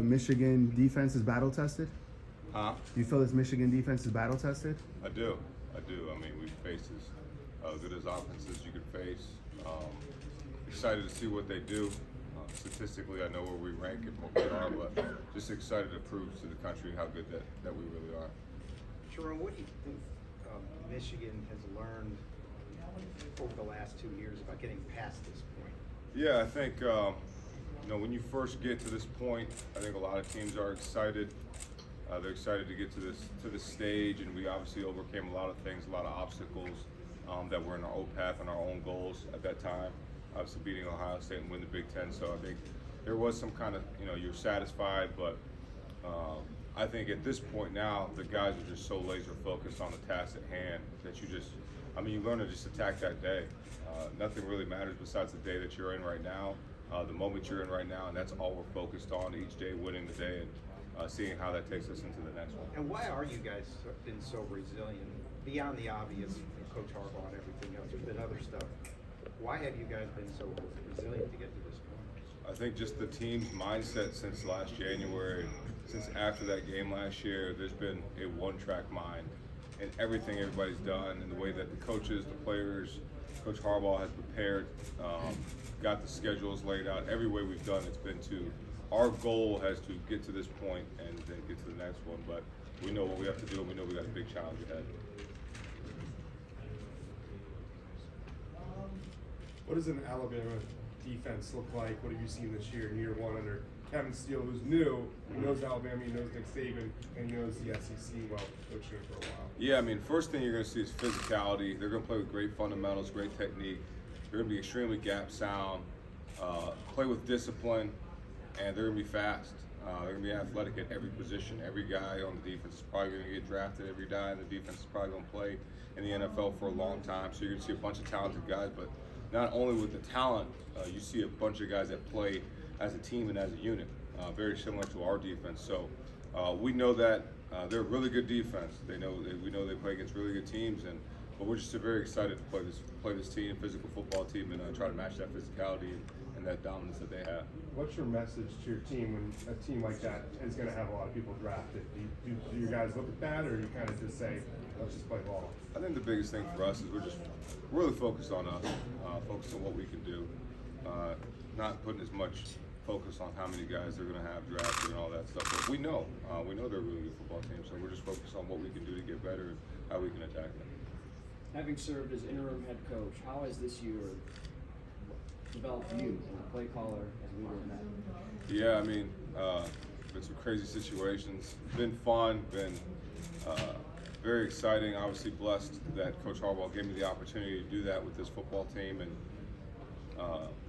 Michigan defense is battle tested? Huh? Do you feel this Michigan defense is battle tested? I do. I mean, we've faced as good as offenses you could face. Excited to see what they do. Statistically, I know where we rank and what we are, but just excited to prove to the country how good that we really are. Sherrone, what do you think Michigan has learned over the last 2 years about getting past this point? Yeah, I think when you first get to this point, I think a lot of teams are excited. They're excited to get to this stage, and we obviously overcame a lot of things, a lot of obstacles that were in our own path and our own goals at that time. Obviously, beating Ohio State and win the Big Ten. So I think there was some kind of you're satisfied, but I think at this point now the guys are just so laser focused on the task at hand that you learn to just attack that day. Nothing really matters besides the day that you're in right now, the moment you're in right now, and that's all we're focused on each day, winning the day and seeing how that takes us into the next one. And why are you guys been so resilient beyond the obvious, Coach Harbaugh and everything else? There's been other stuff. Why have you guys been so resilient to get to this point? I think just the team's mindset since last January, since after that game last year, there's been a one-track mind in everything everybody's done, and the way that the coaches, the players, Coach Harbaugh has prepared, got the schedules laid out. Every way we've done, it's been our goal has to get to this point and then get to the next one. But we know what we have to do, and we know we got a big challenge ahead. What does an Alabama defense look like? What have you seen this year in year one under Kevin Steele, who's new? He knows Alabama, he knows Nick Saban, and he knows the SEC well, coaching for a while. Yeah, I mean, first thing you're going to see is physicality. They're going to play with great fundamentals, great technique. They're going to be extremely gap sound, play with discipline, and they're going to be fast. They're going to be athletic at every position. Every guy on the defense is probably going to get drafted. Every guy on the defense is probably going to play in the NFL for a long time. So you're going to see a bunch of talented guys, but not only with the talent, you see a bunch of guys that play as a team and as a unit, very similar to our defense. So we know that they're a really good defense. We know they play against really good teams, but we're just very excited to play this team, physical football team, and try to match that physicality and that dominance that they have. What's your message to your team when a team like that is going to have a lot of people drafted? Do your guys look at that, or you kind of just say, let's just play ball? I think the biggest thing for us is we're just really focused on us, focused on what we can do, not putting as much focus on how many guys they're going to have drafted and all that stuff. But we know they're a really good football team, so we're just focused on what we can do to get better and how we can attack them. Having served as interim head coach, how has this year developed you as a play caller, as a leader in that? Yeah, I mean, been some crazy situations. Been fun, been very exciting. Obviously blessed that Coach Harbaugh gave me the opportunity to do that with this football team, and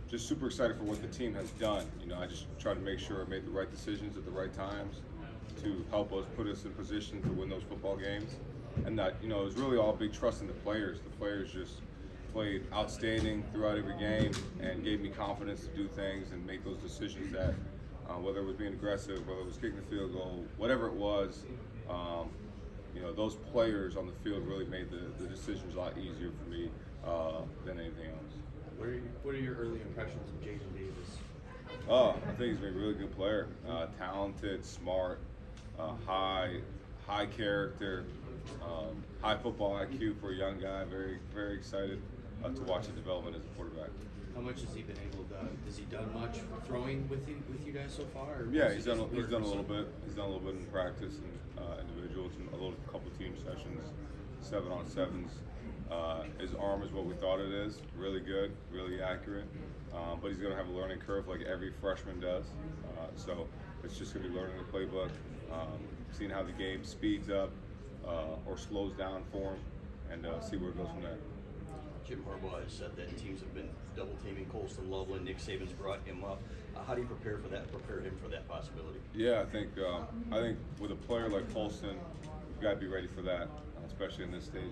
just super excited for what the team has done. I just try to make sure I made the right decisions at the right times to help us put us in position to win those football games. And that, it was really all big trust in the players. The players just played outstanding throughout every game and gave me confidence to do things and make those decisions that, whether it was being aggressive, whether it was kicking the field goal, whatever it was, those players on the field really made the decisions a lot easier for me than anything else. What are your early impressions of Jaden Davis? I think he's been a really good player, talented, smart, high character, high football IQ for a young guy. Very, very excited to watch his development as a quarterback. How much has he been able to? Has he done much throwing with you guys so far? Yeah, he's done a little bit. He's done a little bit in practice and individuals, and a couple team sessions, 7-on-7s. His arm is what we thought it is. Really good, really accurate. But he's going to have a learning curve like every freshman does. So it's just going to be learning the playbook, seeing how the game speeds up or slows down for him, and see where it goes from there. Jim Harbaugh has said that teams have been double teaming Colston Loveland. Nick Saban's brought him up. How do you prepare him for that possibility? Yeah, I think with a player like Colston, we've got to be ready for that, especially in this stage,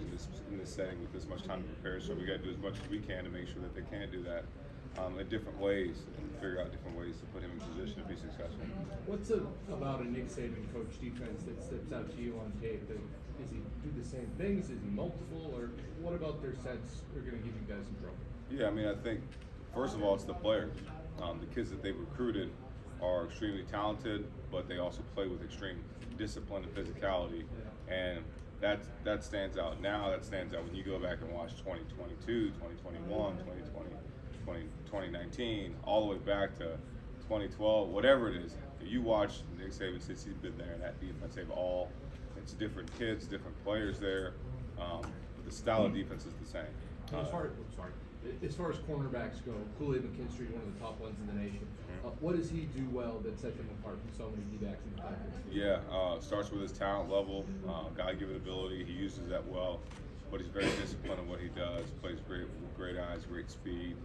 in this setting with this much time to prepare. So we got to do as much as we can to make sure that they can't do that in different ways and figure out different ways to put him in position to be successful. What's about a Nick Saban coach defense that steps out to you on tape? Does he do the same things? Is he multiple? Or what about their sets are going to give you guys in trouble? Yeah, I mean, I think, first of all, it's the players. The kids that they've recruited are extremely talented, but they also play with extreme discipline and physicality, and that stands out now. That stands out when you go back and watch 2022, 2021, 2020, 2019, all the way back to 2012, whatever it is. If you watch Nick Saban since he's been there, and that defense, it's different kids, different players there, but the style of defense is the same. As far as cornerbacks go, Kool-Aid McKinstry, one of the top ones in the nation. What does he do well that sets him apart from so many D-backs in the country? Yeah, starts with his talent level, God-given ability. He uses that well, but he's very disciplined in what he does. Plays great with great eyes, great speed.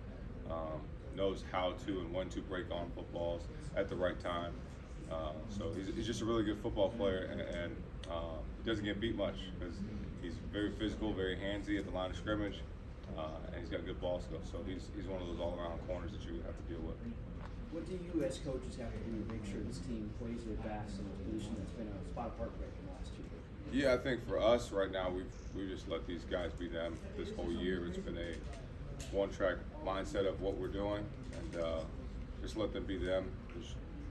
Knows how to and when to break on footballs at the right time. So he's just a really good football player, and he doesn't get beat much because he's very physical, very handsy at the line of scrimmage, and he's got good ball skills. So he's one of those all-around corners that you have to deal with. What do you as coaches have to do to make sure this team plays their best in a position that's been a spot of heartbreak in the last 2 years? Yeah, I think for us right now, we've just let these guys be them this whole year. It's been a one-track mindset of what we're doing, and just let them be them.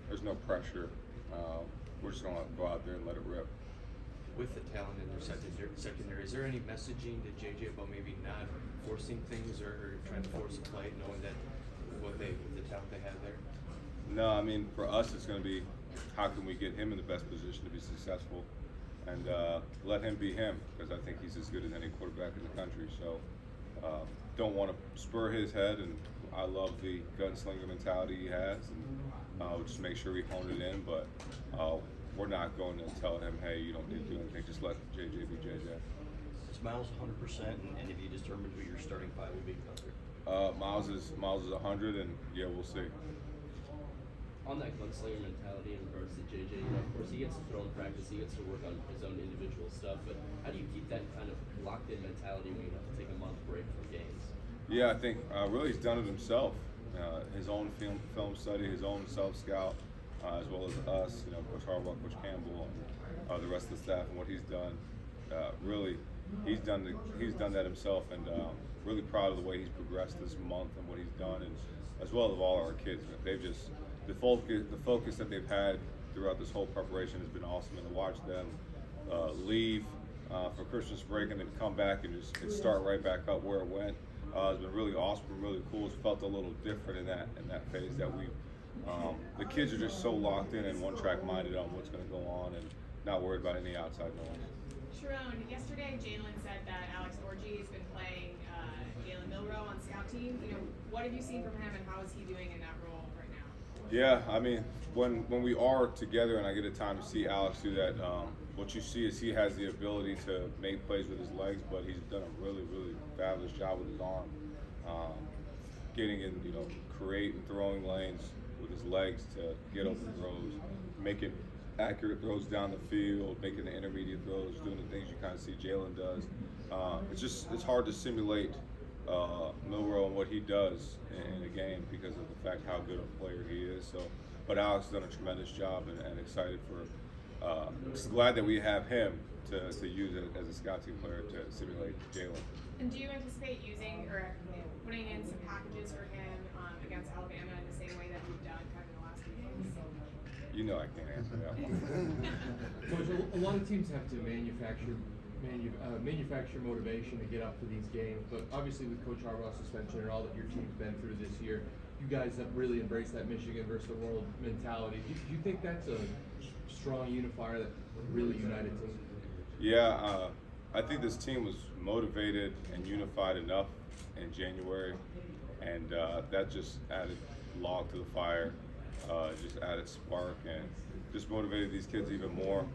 There's no pressure. We're just gonna go out there and let it rip. With the talent in their secondary, is there any messaging to JJ about maybe not forcing things or trying to force a play, knowing that the talent they have there? No, I mean, for us, it's going to be how can we get him in the best position to be successful, and let him be him, because I think he's as good as any quarterback in the country. So don't want to spur his head, and I love the gunslinger mentality he has, and we'll just make sure we hone it in, but we're not going to tell him, hey, you don't need to do anything, just let JJ be JJ. Is Miles 100%, and have you determined who your starting five will be? Miles is 100, and yeah, we'll see. On that gunslinger mentality in regards to JJ, of course he gets to throw in practice, he gets to work on his own individual stuff, but how do you keep that kind of locked in mentality when you have to take a month break from games? Yeah, I think really he's done it himself. His own film study, his own self-scout, as well as us, Coach Harbaugh, Coach Campbell, and the rest of the staff, and what he's done. Really, he's done that himself, and really proud of the way he's progressed this month and what he's done, and as well as all our kids. They've just the focus that they've had throughout this whole preparation has been awesome, and to watch them leave for Christmas break and then come back and just start right back up where it went. It's been really awesome, really cool. It's felt a little different in that phase that we. The kids are just so locked in and one-track minded on what's going to go on and not worried about any outside noise. Sherrone, yesterday Jalen said that Alex Orji has been playing Jalen Milroe on scout team. What have you seen from him, and how is he doing in that role right now? Yeah, I mean, when we are together and I get a time to see Alex do that, what you see is he has the ability to make plays with his legs, but he's done a really, really fabulous job with his arm, getting in, creating throwing lanes with his legs to get open throws, making accurate throws down the field, making the intermediate throws, doing the things you kind of see Jalen does. It's hard to simulate Milroe and what he does in a game because of the fact how good a player he is. So, but Alex has done a tremendous job, and excited for. Just glad that we have him to use it as a scout team player to simulate Jalen. And do you anticipate using or putting in some packages for him against Alabama in the same way that you've done kind of in the last few games? I can't answer that one. Coach, a lot of teams have to manufacture motivation to get up for these games, but obviously with Coach Harbaugh's suspension and all that your team's been through this year, you guys have really embraced that Michigan versus the world mentality. Do you think that's a strong unifier that really united team? Yeah, I think this team was motivated and unified enough in January, and that just added log to the fire, just added spark, and just motivated these kids even more.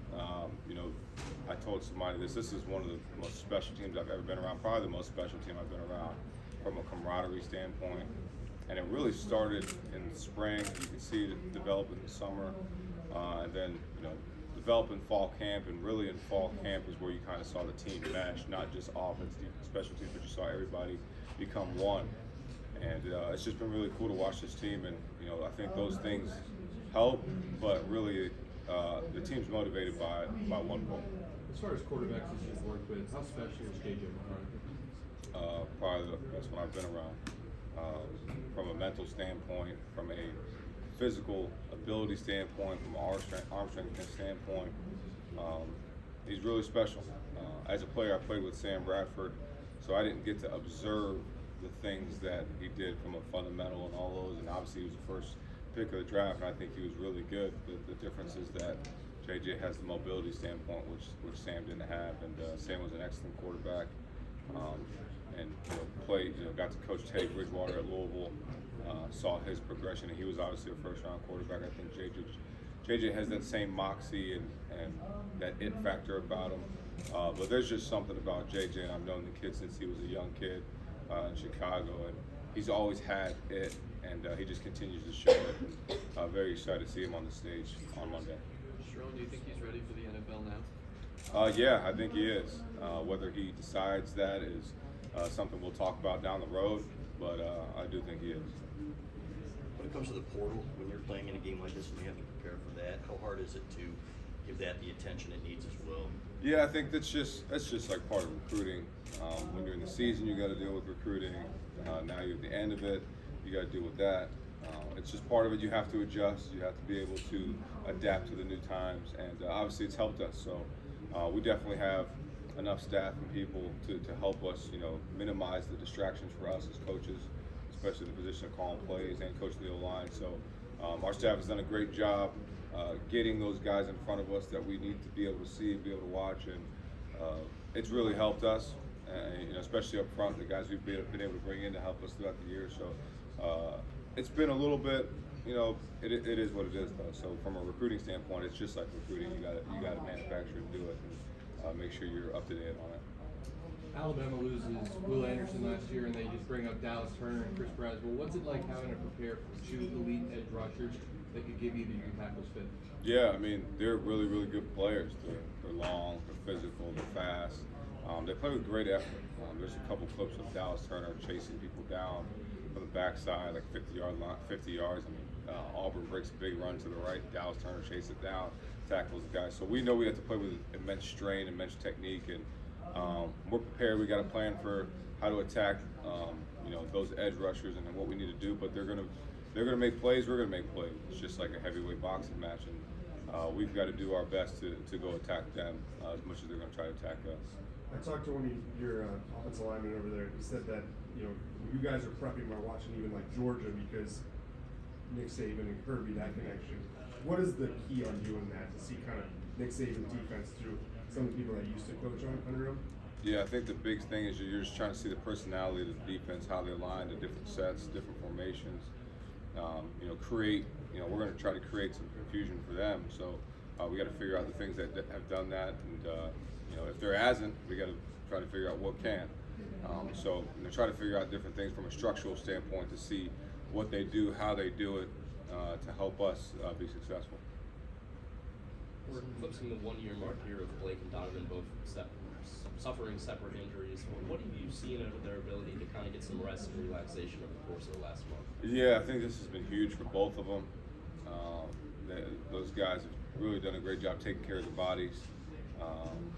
I told somebody this is one of the most special teams I've ever been around, probably the most special team I've been around from a camaraderie standpoint. And it really started in the spring. You can see it develop in the summer, and then develop in fall camp. And really in fall camp is where you kind of saw the team mesh, not just offense, defense, special teams, but you saw everybody become one. And it's just been really cool to watch this team. And I think those things help, but really the team's motivated by one goal. As far as quarterbacks that you've worked with, how special is JJ McCarthy? Probably the best one I've been around. From a mental standpoint, from a physical ability standpoint, from an arm strength standpoint, he's really special. As a player, I played with Sam Bradford, so I didn't get to observe the things that he did from a fundamental and all those. And obviously, he was the first pick of the draft, and I think he was really good. The difference is that JJ has the mobility standpoint, which Sam didn't have, and Sam was an excellent quarterback. And played, got to coach Teddy Bridgewater at Louisville, saw his progression, and he was obviously a first-round quarterback. I think JJ has that same moxie and that it factor about him. But there's just something about JJ, and I've known the kid since he was a young kid in Chicago, and he's always had it, and he just continues to show it. And, very excited to see him on the stage on Monday. Sherrone, do you think he's ready for the NFL now? Yeah, I think he is. Whether he decides that is something we'll talk about down the road, but I do think he is. When it comes to the portal, when you're playing in a game like this and you have to prepare for that, how hard is it to give that the attention it needs as well? Yeah, I think that's just like part of recruiting. When you're in the season, you got to deal with recruiting. Now you're at the end of it, you got to deal with that. It's just part of it. You have to adjust. You have to be able to adapt to the new times, and obviously it's helped us. So we definitely have enough staff and people to help us, minimize the distractions for us as coaches, especially the position of calling plays and coaching the O-line. So our staff has done a great job getting those guys in front of us that we need to be able to see and be able to watch, and it's really helped us, especially up front, the guys we've been able to bring in to help us throughout the year. So it's been a little bit, it is what it is though. So from a recruiting standpoint, it's just like recruiting. You got to manufacture and do it, and make sure you're up to date on it. Alabama loses Will Anderson last year, and they just bring up Dallas Turner and Chris Braswell. What's it like having to prepare for two elite edge rushers that could give you the your tackles fit? Yeah, I mean, they're really, really good players. They're long, they're physical, they're fast. They play with great effort. There's a couple clips of Dallas Turner chasing people down from the backside, like 50 yards. I mean, Auburn breaks a big run to the right. Dallas Turner chases it down, tackles the guy. So we know we have to play with immense strain, immense technique, and we're prepared. We got a plan for how to attack, those edge rushers and what we need to do. But they're gonna make plays. We're gonna make plays. It's just like a heavyweight boxing match, and we've got to do our best to go attack them as much as they're gonna try to attack us. I talked to one of your offensive linemen over there. He said that you guys are prepping by watching even like Georgia because Nick Saban and Kirby, that connection. What is the key on doing that to see kind of Nick Saban defense through some of the people that used to coach under him? Yeah, I think the big thing is you're just trying to see the personality of the defense, how they align, the different sets, different formations. Create. We're going to try to create some confusion for them. So we got to figure out the things that have done that, and if there hasn't, we got to try to figure out what can. So try to figure out different things from a structural standpoint to see what they do, how they do it, to help us be successful. We're eclipsing the 1-year mark here of Blake and Donovan both suffering separate injuries. What have you seen out of their ability to kind of get some rest and relaxation over the course of the last month? Yeah, I think this has been huge for both of them. Those guys have really done a great job taking care of their bodies.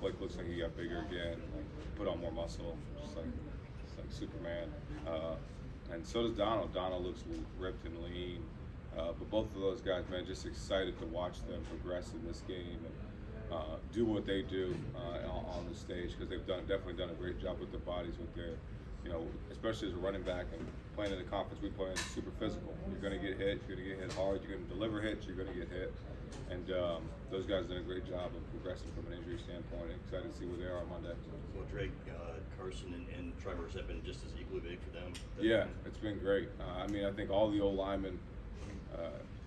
Blake looks like he got bigger again, put on more muscle, just like Superman. And so does Donald. Donald looks ripped and lean. But both of those guys, man, just excited to watch them progress in this game and do what they do on the stage, because they've definitely done a great job with their bodies, with their, especially as a running back and playing in the conference we play in, super physical. You're going to get hit. You're going to get hit hard. You're going to deliver hits. You're going to get hit. And those guys done a great job of progressing from an injury standpoint. Excited to see where they are on Monday. Well, Drake, Carson, and Trevor's have been just as equally big for them. Yeah, it's been great. I think all the old linemen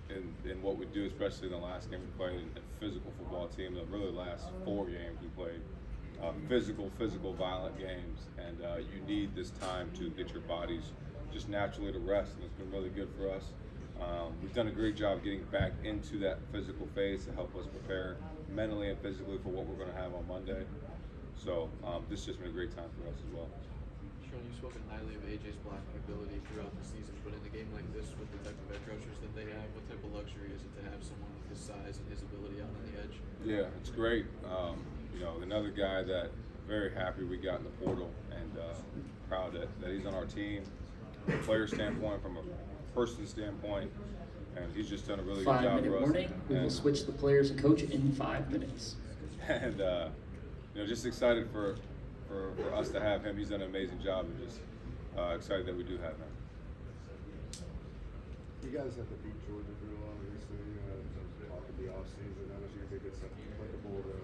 in what we do, especially in the last game we played, a physical football team, the really last 4 games we played, physical, violent games, and you need this time to get your bodies just naturally to rest, and it's been really good for us. We've done a great job getting back into that physical phase to help us prepare mentally and physically for what we're going to have on Monday. So this has just been a great time for us as well. Sherrone, you've spoken highly of AJ's blocking ability throughout the season, but in a game like this with the type of edge rushers that they have, what type of luxury is it to have someone with his size and his ability out on the edge? Yeah, it's great. Another guy that very happy we got in the portal, and proud that he's on our team from a player standpoint, from a person standpoint, and he's just done a really good job 5-minute for us. warning. We will And- switch the players and coach in 5 minutes. And just excited for us to have him. He's done an amazing job, and just excited that we do have him. You guys have to beat Georgia drill, obviously, off of the offseason. I don't know if you think it's applicable to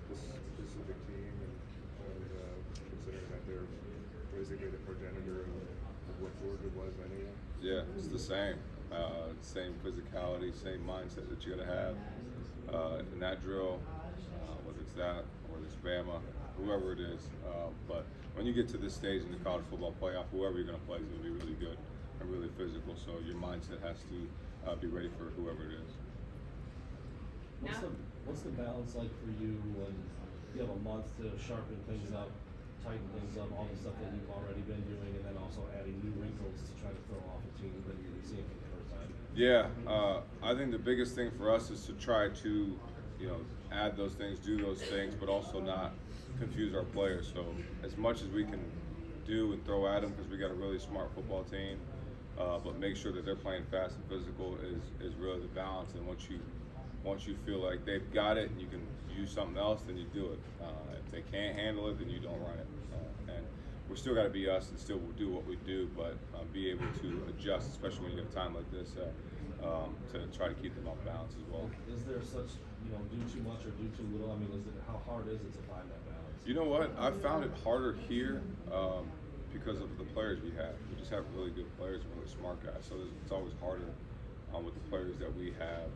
this specific team, and considering that they're basically the progenitor of what Georgia was anyway. Yeah, it's the same. Same physicality, same mindset that you got to have in that drill, whether it's that or it's Bama, whoever it is. But when you get to this stage in the college football playoff, whoever you're going to play is going to be really good and really physical. So your mindset has to be ready for whoever it is. What's the balance like for you when you have a month to sharpen things up, tighten things up, all the stuff that you've already been doing, and then also adding new wrinkles to try to throw off a team that you're seeing for the first time? Yeah, I think the biggest thing for us is to try to, add those things, do those things, but also not confuse our players. So as much as we can do and throw at them, because we got a really smart football team, but make sure that they're playing fast and physical is really the balance. And once you feel like they've got it and you can use something else, then you do it. If they can't handle it, then you don't run it. And we still got to be us and still do what we do, but be able to adjust, especially when you have time like this, to try to keep them off balance as well. Is there such, do too much or do too little? I mean, how hard is it to find that balance? You know what? I found it harder here because of the players we have. We just have really good players and really smart guys. So it's always harder with the players that we have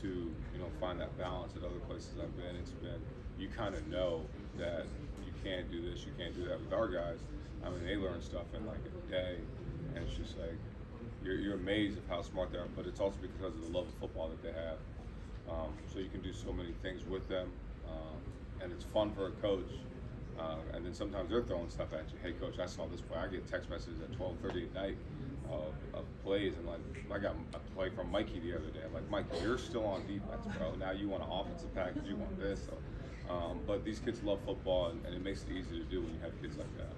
to find that balance. At other places I've been, it's been you kind of know that you can't do this, you can't do that. With our guys, I mean, they learn stuff in like a day, and it's just like you're amazed of how smart they are. But it's also because of the love of football that they have. So you can do so many things with them, and it's fun for a coach. And then sometimes they're throwing stuff at you. Hey, coach, I saw this play. I get text messages at 12:30 at night of plays, and like I got a play from Mikey the other day. I'm like, Mikey, you're still on defense, bro. Now you want an offensive package, you want this. So, but these kids love football, and it makes it easy to do when you have kids like that.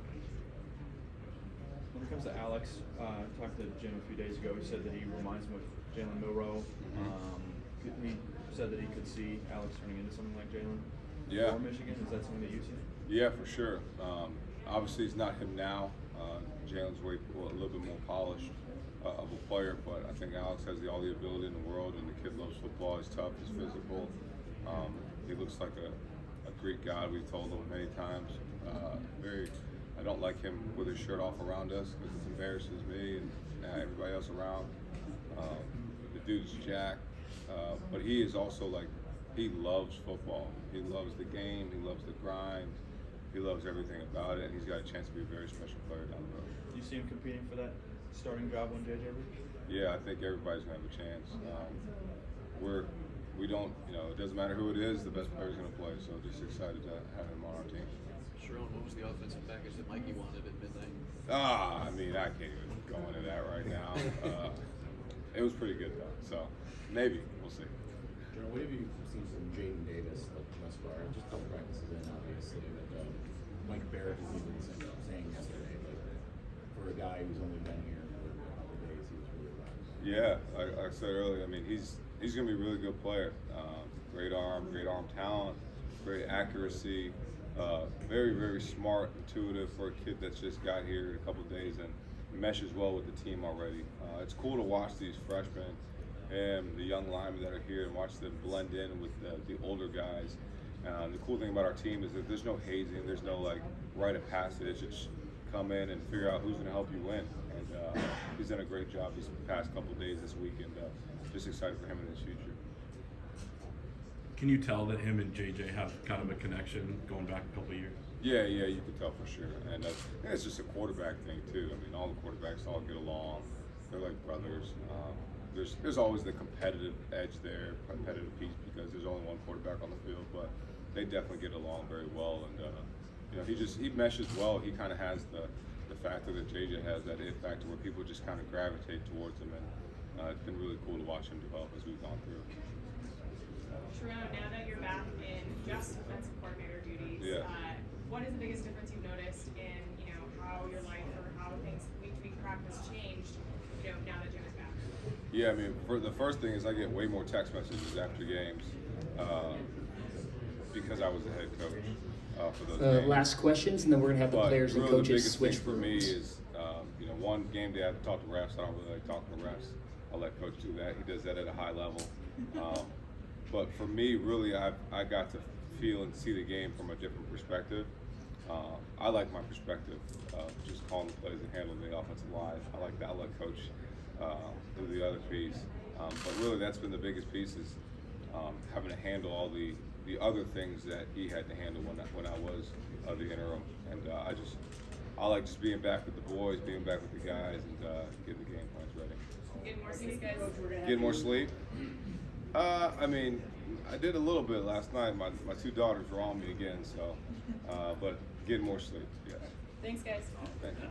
When it comes to Alex, I talked to Jim a few days ago. He said that he reminds him of Jalen Milroe. He said that he could see Alex turning into something like Jalen for Michigan. Is that something that you see? Yeah, for sure. Obviously, it's not him now. Jalen's a little bit more polished of a player, but I think Alex has all the ability in the world, and the kid loves football. He's tough, he's physical. He looks like a Greek god. We've told him many times. I don't like him with his shirt off around us because it embarrasses me and everybody else around. The dude's jacked, but he is also he loves football. He loves the game. He loves the grind. He loves everything about it, and he's got a chance to be a very special player down the road. Do you see him competing for that starting job when JJ leaves? Yeah, I think everybody's gonna have a chance. We don't, it doesn't matter who it is. The best player's gonna play. So just excited to have him on our team. Sherrone, what was the offensive package that Mikey wanted at midnight? I mean, I can't even go into that right now. It was pretty good though. So maybe we'll see. Sherrone, what have you seen from Jaden Davis thus far? Just a couple practices in, obviously, but Mike Barrett was even saying yesterday, but for a guy who's only been here for a couple of days, he was really well. Yeah, like I said earlier, I mean, he's going to be a really good player. Great arm talent, great accuracy, very, very smart, intuitive for a kid that's just got here in a couple of days and meshes well with the team already. It's cool to watch these freshmen and the young linemen that are here and watch them blend in with the older guys. The cool thing about our team is that there's no hazing, there's no rite of passage. It's come in and figure out who's going to help you win. And he's done a great job these past couple of days this week, and just excited for him in his future. Can you tell that him and JJ have kind of a connection going back a couple of years? Yeah, you can tell for sure. And it's just a quarterback thing too. I mean, all the quarterbacks all get along. They're like brothers. There's always the competitive edge there, competitive piece, because there's only one quarterback on the field, but they definitely get along very well. And he meshes well. He kind of has the factor that JJ has, that it factor where people just kind of gravitate towards him, and it's been really cool to watch him develop as we've gone through. Sherrone, now that you're back in just defensive coordinator duties, what is the biggest difference you've noticed in how your life or how things week to week practice changed? Now that Jim is back. Yeah, I mean, for the first thing is I get way more text messages after games because I was the head coach for those games. Last questions, and then we're gonna have the But players and really coaches the biggest switch thing for me rooms. is, one game day I have to talk to refs. I don't really like talking to refs. I'll let coach do that. He does that at a high level. But for me, really, I got to feel and see the game from a different perspective. I like my perspective of just calling the plays and handling the offensive line. I like that. I'll let coach do the other piece. But really, that's been the biggest piece is having to handle all the other things that he had to handle when I was the interim. And I like just being back with the boys, being back with the guys, and getting the game plans ready. Getting more sleep, guys. Getting more sleep? I mean, I did a little bit last night. My two daughters were on me again, so, but getting more sleep, yes. Thanks, guys. Thank you.